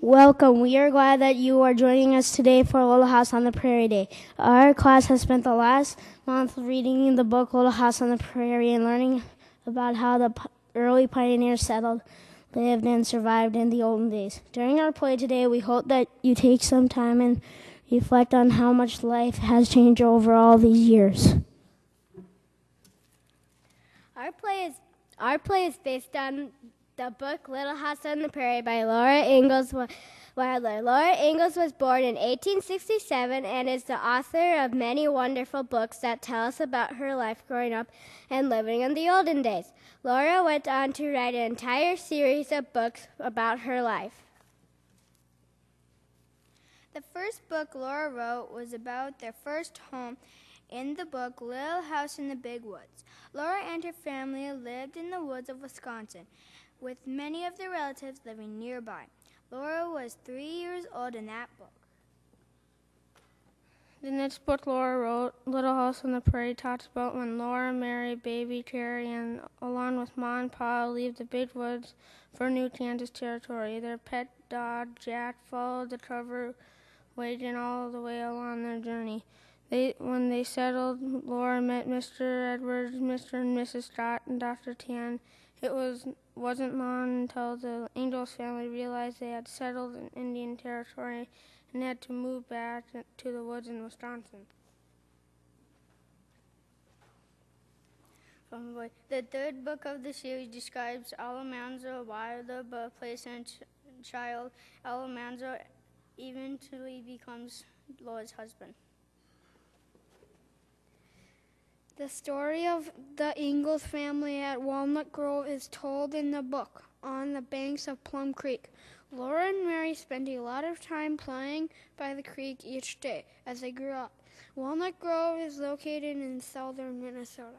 Welcome. We are glad that you are joining us today for Little House on the Prairie Day. Our class has spent the last month reading the book Little House on the Prairie and learning about how the early pioneers settled, lived, and survived in the olden days. During our play today, we hope that you take some time and reflect on how much life has changed over all these years. Our play is based on the book Little House on the Prairie by Laura Ingalls Wilder. Laura Ingalls was born in 1867 and is the author of many wonderful books that tell us about her life growing up and living in the olden days. Laura went on to write an entire series of books about her life. The first book Laura wrote was about their first home in the book Little House in the Big Woods. Laura and her family lived in the woods of Wisconsin, with many of their relatives living nearby. Laura was 3 years old in that book. The next book Laura wrote, Little House on the Prairie, talks about when Laura, Mary, baby Carrie, and along with Ma and Pa leave the big woods for new Kansas territory. Their pet dog, Jack, followed the covered wagon all the way along their journey. When they settled, Laura met Mr. Edwards, Mr. and Mrs. Scott, and Dr. Tan. It wasn't long until the Ingalls family realized they had settled in Indian territory and had to move back to the woods in Wisconsin. The third book of the series describes Almanzo Wilder, birthplace and child. Almanzo eventually becomes Laura's husband. The story of the Ingalls family at Walnut Grove is told in the book, On the Banks of Plum Creek. Laura and Mary spent a lot of time playing by the creek each day as they grew up. Walnut Grove is located in southern Minnesota.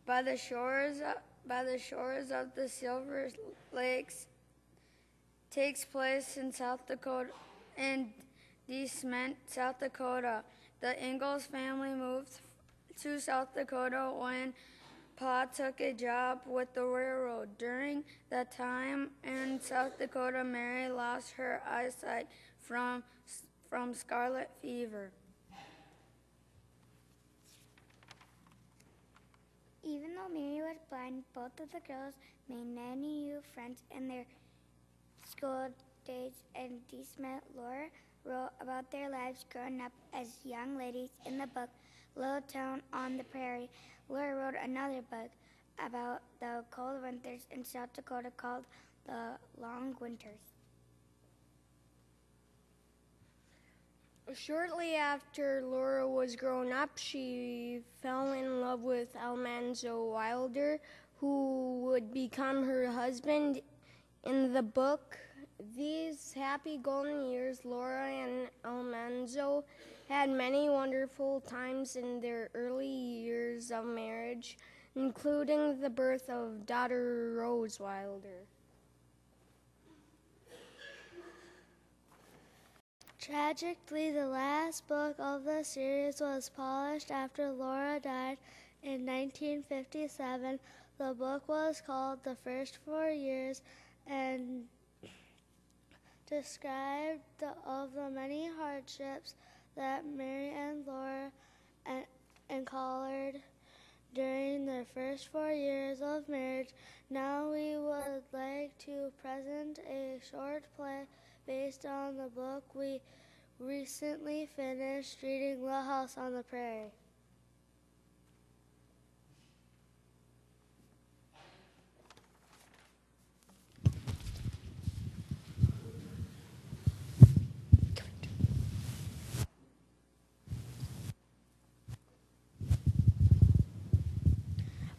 By the shores of the Silver Lakes takes place in South Dakota and Cement, South Dakota. The Ingalls family moved to South Dakota when Pa took a job with the railroad. During that time in South Dakota, Mary lost her eyesight from scarlet fever. Even though Mary was blind, both of the girls made many new friends in their school days, and Smith Laura wrote about their lives growing up as young ladies in the book Little Town on the Prairie. Laura wrote another book about the cold winters in South Dakota called The Long Winters. Shortly after Laura was grown up, she fell in love with Almanzo Wilder, who would become her husband. In the book, these happy golden years, Laura and Almanzo had many wonderful times in their early years of marriage, including the birth of daughter Rose Wilder. Tragically, the last book of the series was published after Laura died in 1957. The book was called The First 4 Years and described of the many hardships that Mary and Laura encountered during their first 4 years of marriage. Now we would like to present a short play based on the book we recently finished reading, Little House on the Prairie.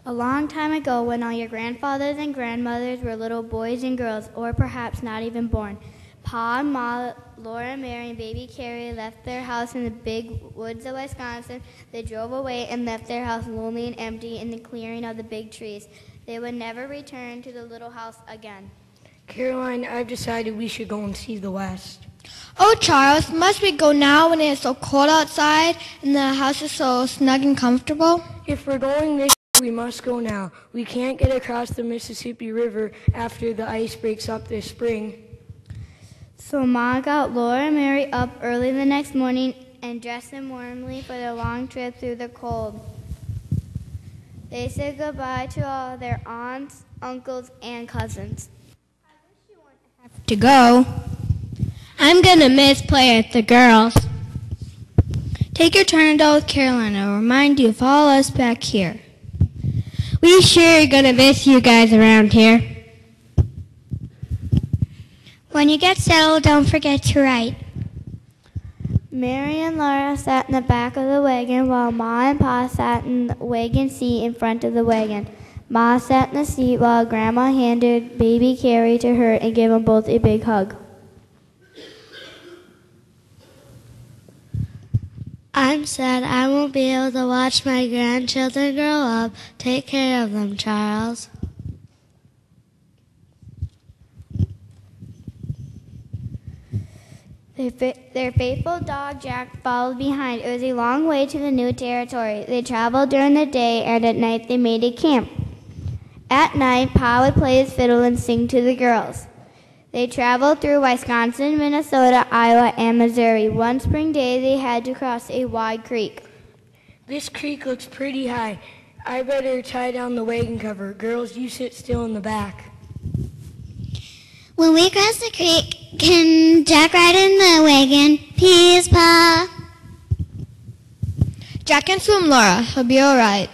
A long time ago, when all your grandfathers and grandmothers were little boys and girls, or perhaps not even born, Pa and Ma, Laura, Mary, and baby Carrie left their house in the big woods of Wisconsin. They drove away and left their house lonely and empty in the clearing of the big trees. They would never return to the little house again. Caroline, I've decided we should go and see the West. Oh, Charles, must we go now when it is so cold outside and the house is so snug and comfortable? If we're going this we must go now. We can't get across the Mississippi River after the ice breaks up this spring. So Ma got Laura and Mary up early the next morning and dressed them warmly for their long trip through the cold. They said goodbye to all their aunts, uncles, and cousins. To go. I'm gonna miss playing with the girls. Take your turn to with Caroline. I'll remind you of all us back here. We sure are gonna miss you guys around here. When you get settled, don't forget to write. Mary and Laura sat in the back of the wagon while Ma and Pa sat in the wagon seat in front of the wagon. Ma sat in the seat while Grandma handed baby Carrie to her and gave them both a big hug. I'm sad I won't be able to watch my grandchildren grow up. Take care of them, Charles. Their faithful dog Jack followed behind. It was a long way to the new territory. They traveled during the day, and at night they made a camp. At night, Pa would play his fiddle and sing to the girls. They traveled through Wisconsin, Minnesota, Iowa, and Missouri. One spring day, they had to cross a wide creek. This creek looks pretty high. I better tie down the wagon cover. Girls, you sit still in the back. When we cross the creek, can Jack ride in the wagon? Please, Pa. Jack can swim, Laura. He'll be all right.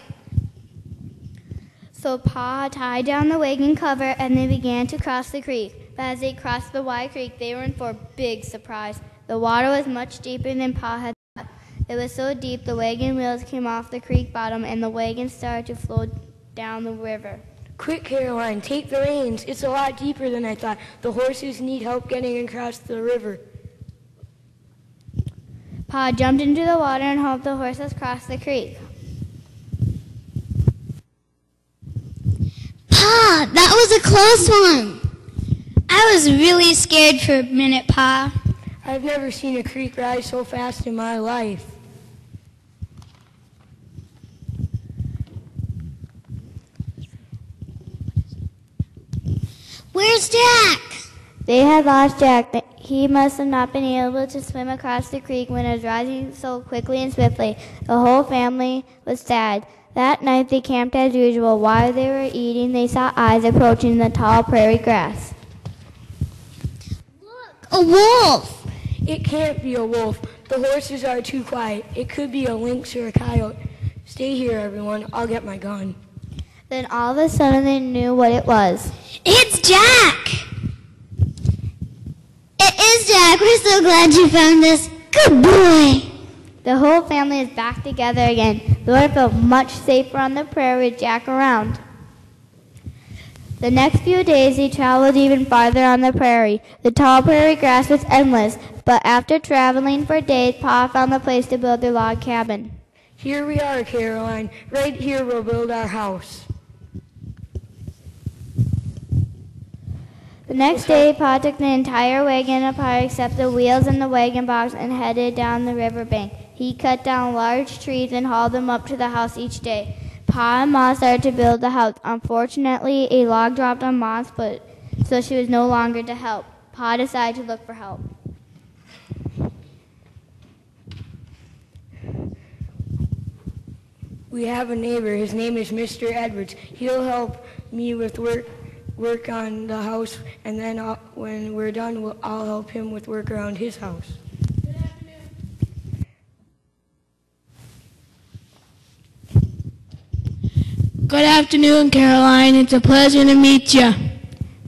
So Pa tied down the wagon cover, and they began to cross the creek. But as they crossed the wide creek, they were in for a big surprise. The water was much deeper than Pa had thought. It was so deep the wagon wheels came off the creek bottom, and the wagon started to float down the river. Quick, Caroline, take the reins. It's a lot deeper than I thought. The horses need help getting across the river. Pa jumped into the water and helped the horses cross the creek. Pa, that was a close one. I was really scared for a minute, Pa. I've never seen a creek rise so fast in my life. Where's Jack? They had lost Jack. He must have not been able to swim across the creek when it was rising so quickly and swiftly. The whole family was sad. That night they camped as usual. While they were eating, they saw eyes approaching the tall prairie grass. Look, a wolf! It can't be a wolf. The horses are too quiet. It could be a lynx or a coyote. Stay here, everyone. I'll get my gun. Then all of a sudden they knew what it was. It's Jack! It is Jack. We're so glad you found us. Good boy! The whole family is back together again. Laura felt much safer on the prairie with Jack around. The next few days they traveled even farther on the prairie. The tall prairie grass was endless, but after traveling for days, Pa found the place to build their log cabin. Here we are, Caroline. Right here we'll build our house. The next day, Pa took the entire wagon apart except the wheels and the wagon box and headed down the riverbank. He cut down large trees and hauled them up to the house each day. Pa and Ma started to build the house. Unfortunately, a log dropped on Ma's foot, so she was no longer to help. Pa decided to look for help. We have a neighbor. His name is Mr. Edwards. He'll help me with work on the house, and then when we're done, I'll help him with work around his house. Good afternoon, Caroline. It's a pleasure to meet you.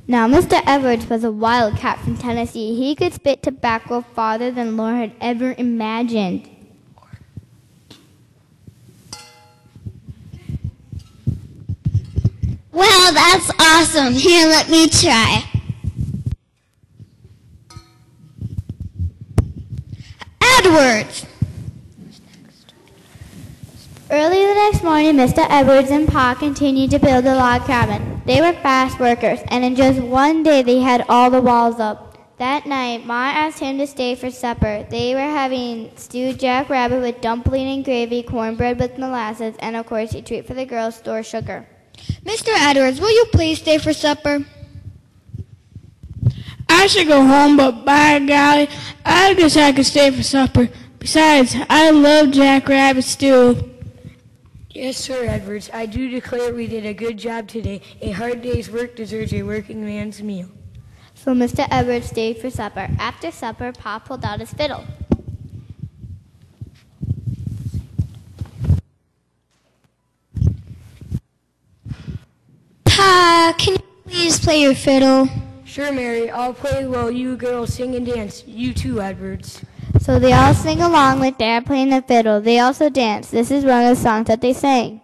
Now, Mr. Edwards was a wildcat from Tennessee. He could spit tobacco farther than Laura had ever imagined. Well, that's awesome. Here, let me try. Edwards! Early the next morning, Mr. Edwards and Pa continued to build the log cabin. They were fast workers, and in just one day they had all the walls up. That night, Ma asked him to stay for supper. They were having stewed jackrabbit with dumpling and gravy, cornbread with molasses, and of course a treat for the girls, store sugar. Mr. Edwards, will you please stay for supper? I should go home, but by golly, I guess I could stay for supper. Besides, I love jackrabbit stew. Yes, sir, Edwards. I do declare we did a good job today. A hard day's work deserves a working man's meal. So Mr. Edwards stayed for supper. After supper, Pa pulled out his fiddle. Pa, can you please play your fiddle? Sure, Mary. I'll play while you girls sing and dance. You too, Edwards. So they all sing along with Dad playing the fiddle. They also dance. This is one of the songs that they sang.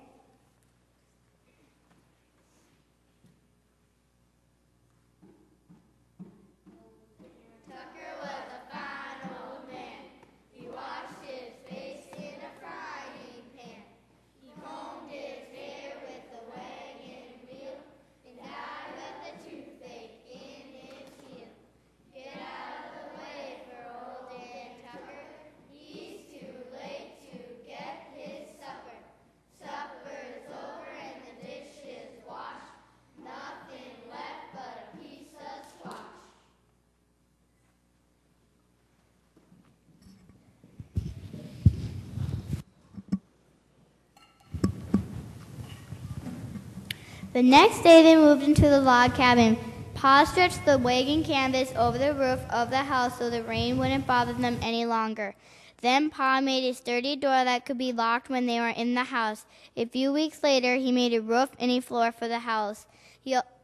The next day they moved into the log cabin. Pa stretched the wagon canvas over the roof of the house so the rain wouldn't bother them any longer. Then Pa made a sturdy door that could be locked when they were in the house. A few weeks later, he made a roof and a floor for the house.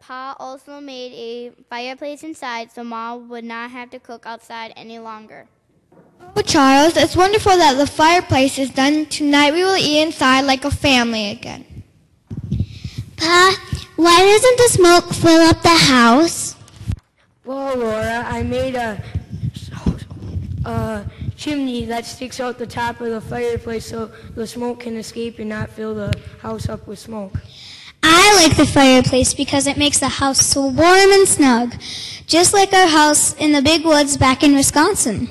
Pa also made a fireplace inside so Ma would not have to cook outside any longer. Oh, Charles, it's wonderful that the fireplace is done. Tonight we will eat inside like a family again. Pa, why doesn't the smoke fill up the house? Well, Laura, I made a chimney that sticks out the top of the fireplace so the smoke can escape and not fill the house up with smoke. I like the fireplace because it makes the house so warm and snug, just like our house in the big woods back in Wisconsin.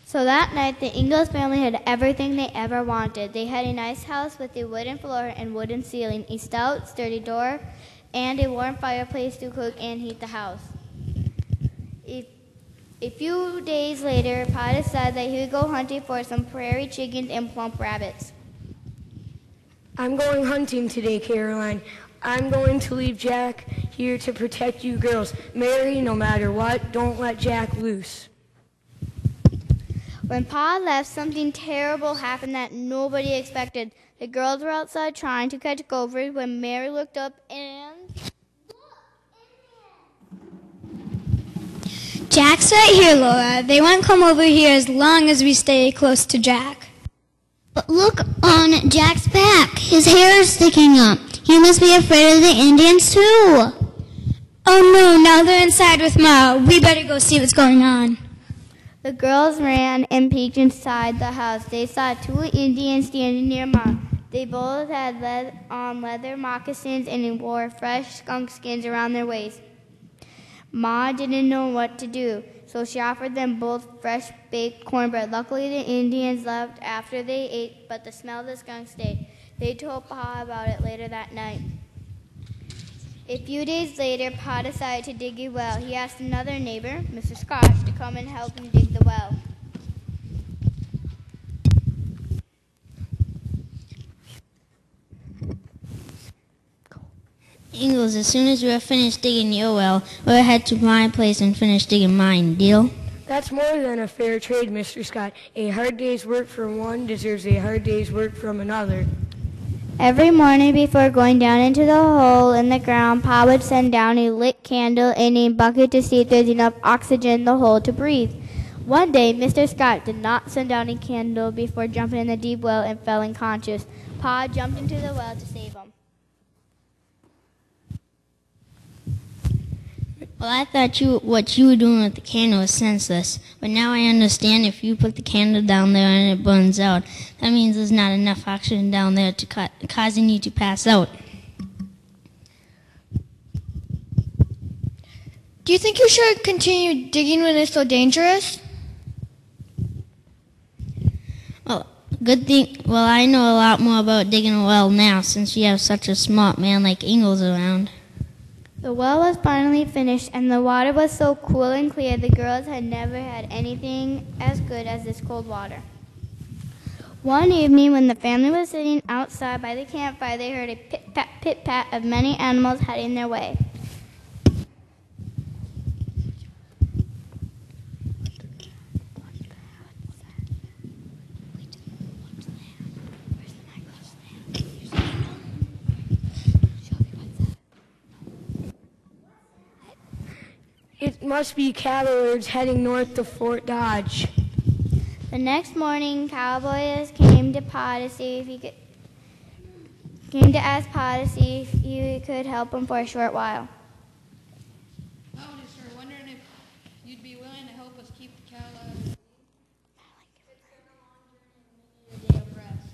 So that night, the Ingalls family had everything they ever wanted. They had a nice house with a wooden floor and wooden ceiling, a stout, sturdy door, and a warm fireplace to cook and heat the house. A few days later, Pa decided that he would go hunting for some prairie chickens and plump rabbits. I'm going hunting today, Caroline. I'm going to leave Jack here to protect you girls. Mary, no matter what, don't let Jack loose. When Pa left, something terrible happened that nobody expected. The girls were outside trying to catch gophers when Mary looked up and... Jack's right here, Laura. They won't come over here as long as we stay close to Jack. But look on Jack's back. His hair is sticking up. He must be afraid of the Indians too. Oh no, now they're inside with Ma. We better go see what's going on. The girls ran and peeked inside the house. They saw two Indians standing near Ma. They both had leather moccasins and wore fresh skunk skins around their waists. Ma didn't know what to do, so she offered them both fresh baked cornbread. Luckily, the Indians left after they ate, but the smell of the skunk stayed. They told Pa about it later that night. A few days later, Pa decided to dig a well. He asked another neighbor, Mr. Scott, to come and help him dig the well. Ingalls, as soon as you are finished digging your well, we'll head to my place and finish digging mine. Deal? That's more than a fair trade, Mr. Scott. A hard day's work from one deserves a hard day's work from another. Every morning before going down into the hole in the ground, Pa would send down a lit candle in a bucket to see if there's enough oxygen in the hole to breathe. One day, Mr. Scott did not send down a candle before jumping in the deep well and fell unconscious. Pa jumped into the well to save him. Well, I thought what you were doing with the candle was senseless, but now I understand if you put the candle down there and it burns out, that means there's not enough oxygen down there to causing you to pass out. Do you think you should continue digging when it's so dangerous? Well, good thing. Well, I know a lot more about digging a well now since you have such a smart man like Ingalls around. The well was finally finished, and the water was so cool and clear the girls had never had anything as good as this cold water. One evening, when the family was sitting outside by the campfire, they heard a pit-pat of many animals heading their way. It must be cavalry heading north to Fort Dodge. The next morning, cowboys came to Pa to see if he could help them for a short while. I was just wondering if you'd be willing to help us keep the cattle out of the feed. It's been a long journey and we need a day of rest.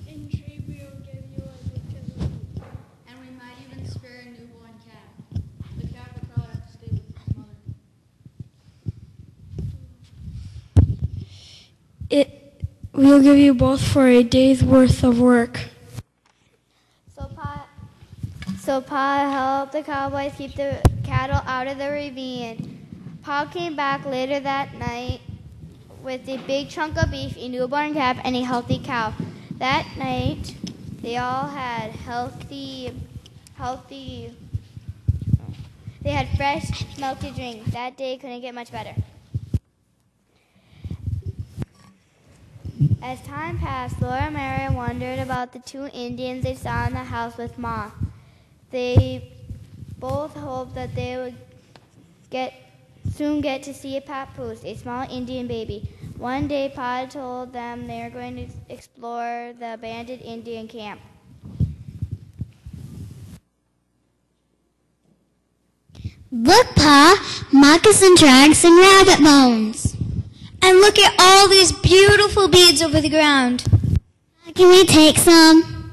In trade we'll give you a gift of the week. And we might even spare a newborn calf. The calf will probably have to stay with its mother. We'll give you both for a day's worth of work. So Pa helped the cowboys keep the cattle out of the ravine. Pa came back later that night with a big chunk of beef, a newborn calf, and a healthy cow. That night, they all had they had fresh milk to drink. That day couldn't get much better. As time passed, Laura and Mary wondered about the two Indians they saw in the house with Ma. They both hoped that they would soon get to see a papoose, a small Indian baby. One day, Pa told them they were going to explore the abandoned Indian camp. Look, Pa, moccasin tracks and rabbit bones. And look at all these beautiful beads over the ground. Can we take some?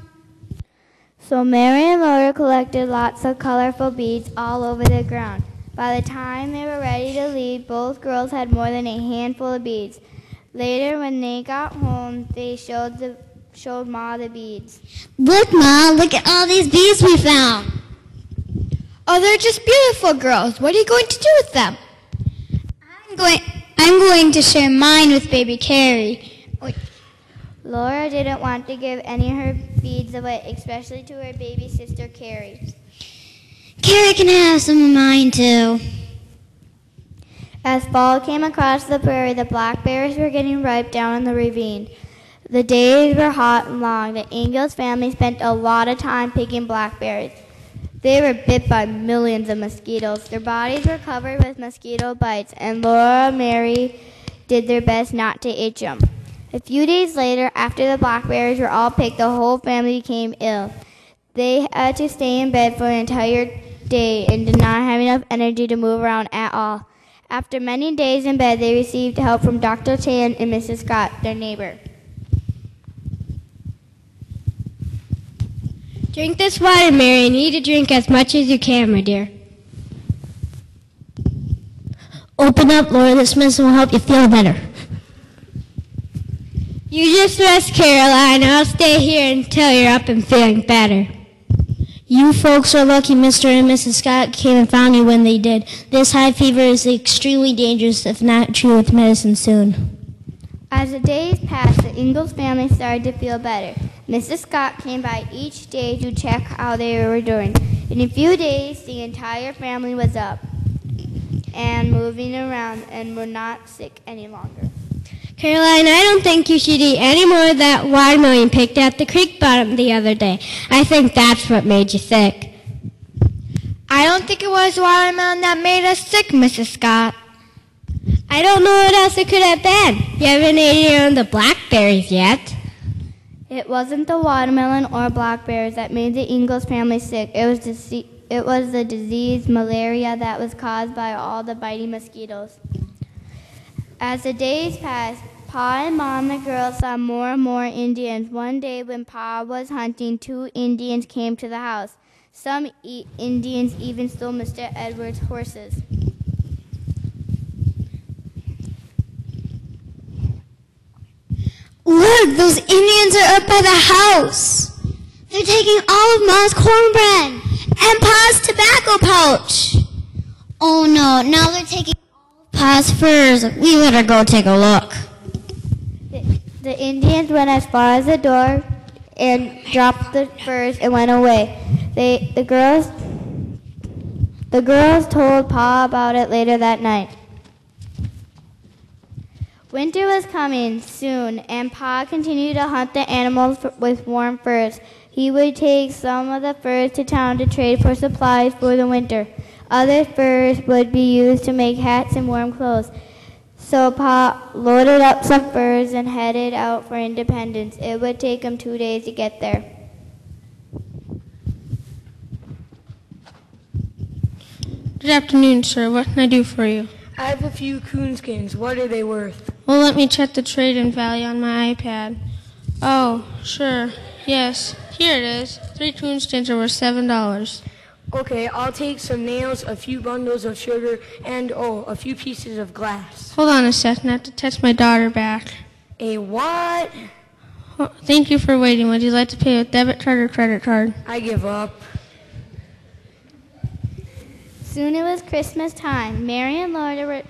So Mary and Laura collected lots of colorful beads all over the ground. By the time they were ready to leave, both girls had more than a handful of beads. Later, when they got home, they showed Ma the beads. Look, Ma, look at all these beads we found. Oh, they're just beautiful girls. What are you going to do with them? I'm going to share mine with baby Carrie. Laura didn't want to give any of her beads away, especially to her baby sister Carrie. Carrie can have some of mine too. As fall came across the prairie, the blackberries were getting ripe down in the ravine. The days were hot and long. The Ingalls family spent a lot of time picking blackberries. They were bit by millions of mosquitoes. Their bodies were covered with mosquito bites, and Laura and Mary did their best not to itch them. A few days later, after the blackberries were all picked, the whole family became ill. They had to stay in bed for an entire day and did not have enough energy to move around at all. After many days in bed, they received help from Dr. Chan and Mrs. Scott, their neighbor. Drink this water, Mary, and eat to drink as much as you can, my dear. Open up, Laura. This medicine will help you feel better. You just rest, Caroline. I'll stay here until you're up and feeling better. You folks are lucky Mr. and Mrs. Scott came and found you when they did. This high fever is extremely dangerous if not treated with medicine soon. As the days passed, the Ingalls family started to feel better. Mrs. Scott came by each day to check how they were doing. In a few days, the entire family was up and moving around and were not sick any longer. Caroline, I don't think you should eat any more of that watermelon you picked at the creek bottom the other day. I think that's what made you sick. I don't think it was watermelon that made us sick, Mrs. Scott. I don't know what else it could have been. You haven't eaten the blackberries yet. It wasn't the watermelon or blackberries that made the Ingalls family sick. It was the disease malaria that was caused by all the biting mosquitoes. As the days passed, Pa and Mom and the girls saw more and more Indians. One day when Pa was hunting, two Indians came to the house. Some Indians even stole Mr. Edwards' horses. Look, those Indians are up by the house. They're taking all of Mom's cornbread and Pa's tobacco pouch. Oh no, now they're taking all of Pa's furs. We better go take a look. The Indians went as far as the door and dropped the furs and went away. The girls told Pa about it later that night. Winter was coming soon, and Pa continued to hunt the animals with warm furs. He would take some of the furs to town to trade for supplies for the winter. Other furs would be used to make hats and warm clothes. So Pa loaded up some furs and headed out for Independence. It would take him 2 days to get there. Good afternoon, sir. What can I do for you? I have a few coonskins. What are they worth? Well, let me check the trade-in value on my iPad. Oh, sure. Yes. Here it is. 3 coonskins are worth $7. Okay, I'll take some nails, a few bundles of sugar, and, a few pieces of glass. Hold on a second. I have to text my daughter back. A what? Well, thank you for waiting. Would you like to pay with debit card or credit card? I give up. Soon it was Christmas time. Mary and Laura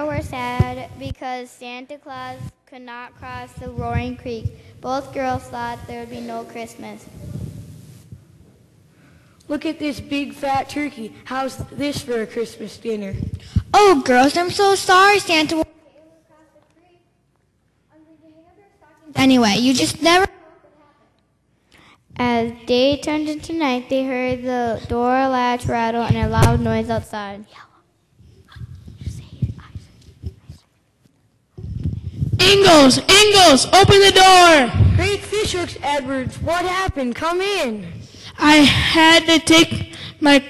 were sad because Santa Claus could not cross the Roaring Creek. Both girls thought there would be no Christmas. Look at this big fat turkey. How's this for a Christmas dinner? Oh, girls, I'm so sorry, Santa won't be able to cross the creek. Anyway, you just never know what happened. As day turned into night, they heard the door latch rattle and a loud noise outside. Ingalls! Ingalls! Open the door! Great fish hooks, Edwards. What happened? Come in. I had to take my...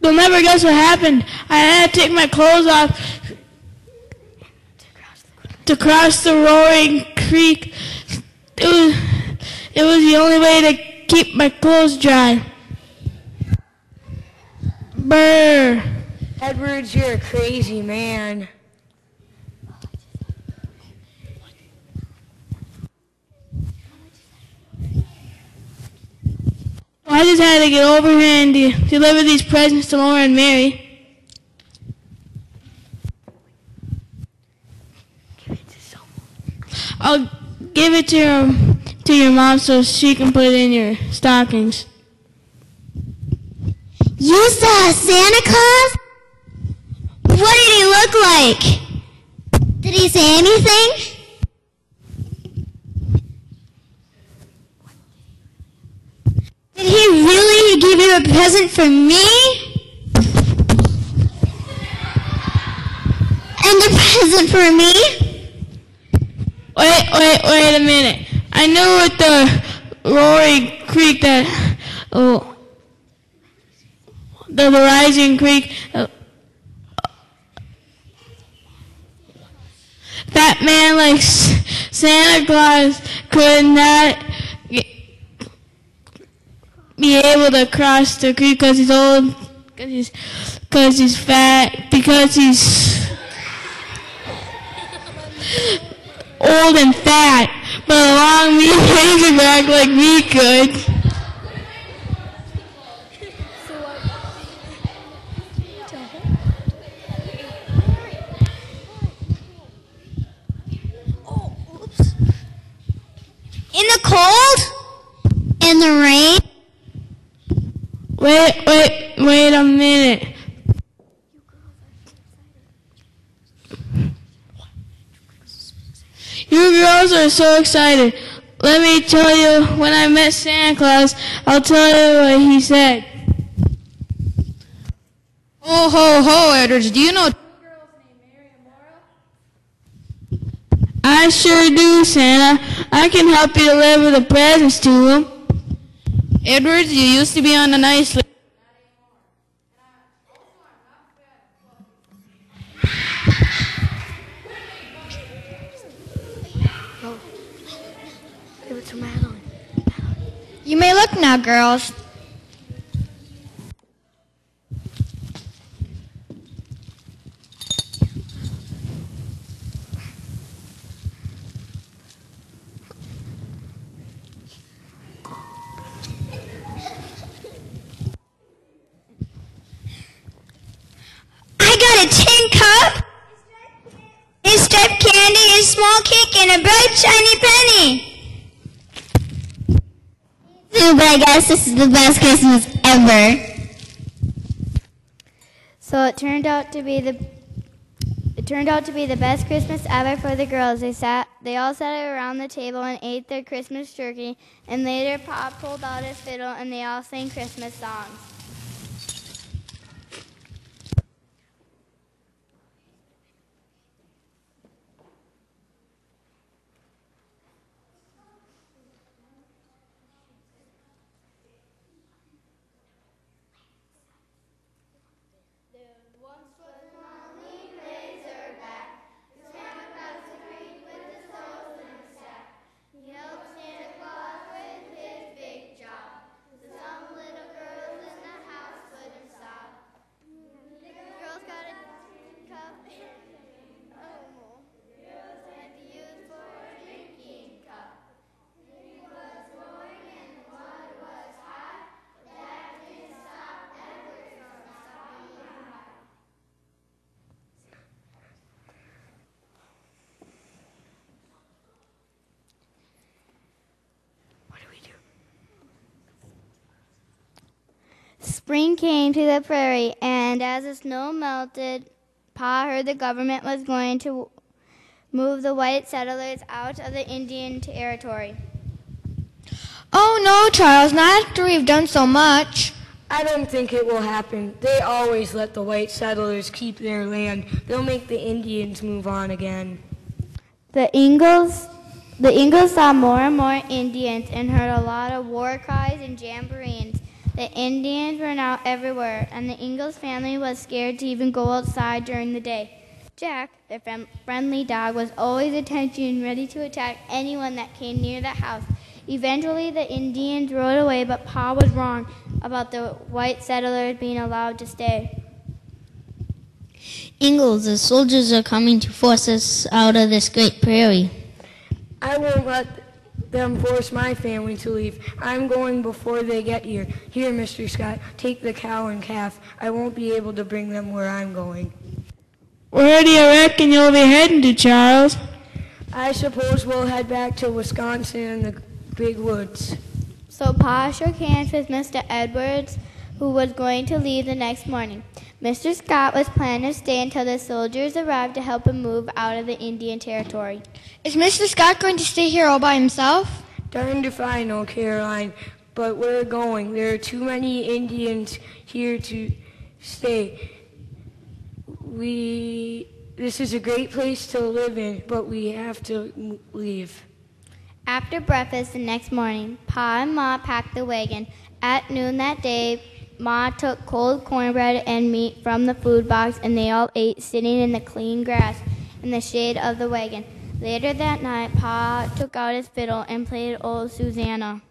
You'll never guess what happened. I had to take my clothes off to cross the Roaring Creek. It was the only way to keep my clothes dry. Brr. Edwards, you're a crazy man. I just had to get over here and deliver these presents to Laura and Mary. I'll give it to your mom so she can put it in your stockings. You saw Santa Claus? What did he look like? Did he say anything? Did he really give you a present for me? And a present for me? Wait a minute. I knew at the Roaring Creek that, the Rising Creek, that man like Santa Claus could not be able to cross the creek because he's old, because he's fat, because he's old and fat, but a long mean razorback like me could. In the cold? In the rain? Wait a minute. You girls are so excited. Let me tell you, when I met Santa Claus, I'll tell you what he said. Ho, ho, ho, Edwards. Do you know I sure do, Santa. I can help you deliver the presents to them. Edwards, you used to be on the nice list. Give it to Madeline. You may look now, girls. a tin cup, a striped candy, a small cake, and a bright shiny penny. But I guess this is the best Christmas ever. So it turned out to be the best Christmas ever for the girls. They all sat around the table and ate their Christmas turkey, and later Pa pulled out his fiddle and they all sang Christmas songs. Spring came to the prairie, and as the snow melted, Pa heard the government was going to move the white settlers out of the Indian territory. Oh no, Charles, not after we've done so much. I don't think it will happen. They always let the white settlers keep their land. They'll make the Indians move on again. The Ingalls saw more and more Indians and heard a lot of war cries and jamborees. The Indians were now everywhere, and the Ingalls family was scared to even go outside during the day. Jack, their friendly dog, was always attention and ready to attack anyone that came near the house. Eventually, the Indians rode away, but Pa was wrong about the white settlers being allowed to stay. Ingalls, the soldiers are coming to force us out of this great prairie. I won't let them force my family to leave. I'm going before they get here. Here, Mr. Scott, take the cow and calf. I won't be able to bring them where I'm going. Where do you reckon you'll be heading to, Charles? I suppose we'll head back to Wisconsin and the big woods. So Pa shook hands with Mr. Edwards, who was going to leave the next morning. Mr. Scott was planning to stay until the soldiers arrived to help him move out of the Indian territory. Is Mr. Scott going to stay here all by himself? Darned if I know, Caroline, but we're going. There are too many Indians here to stay. This is a great place to live in, but we have to leave. After breakfast the next morning, Pa and Ma packed the wagon. At noon that day, Ma took cold cornbread and meat from the food box, and they all ate sitting in the clean grass in the shade of the wagon. Later that night, Pa took out his fiddle and played Old Susanna.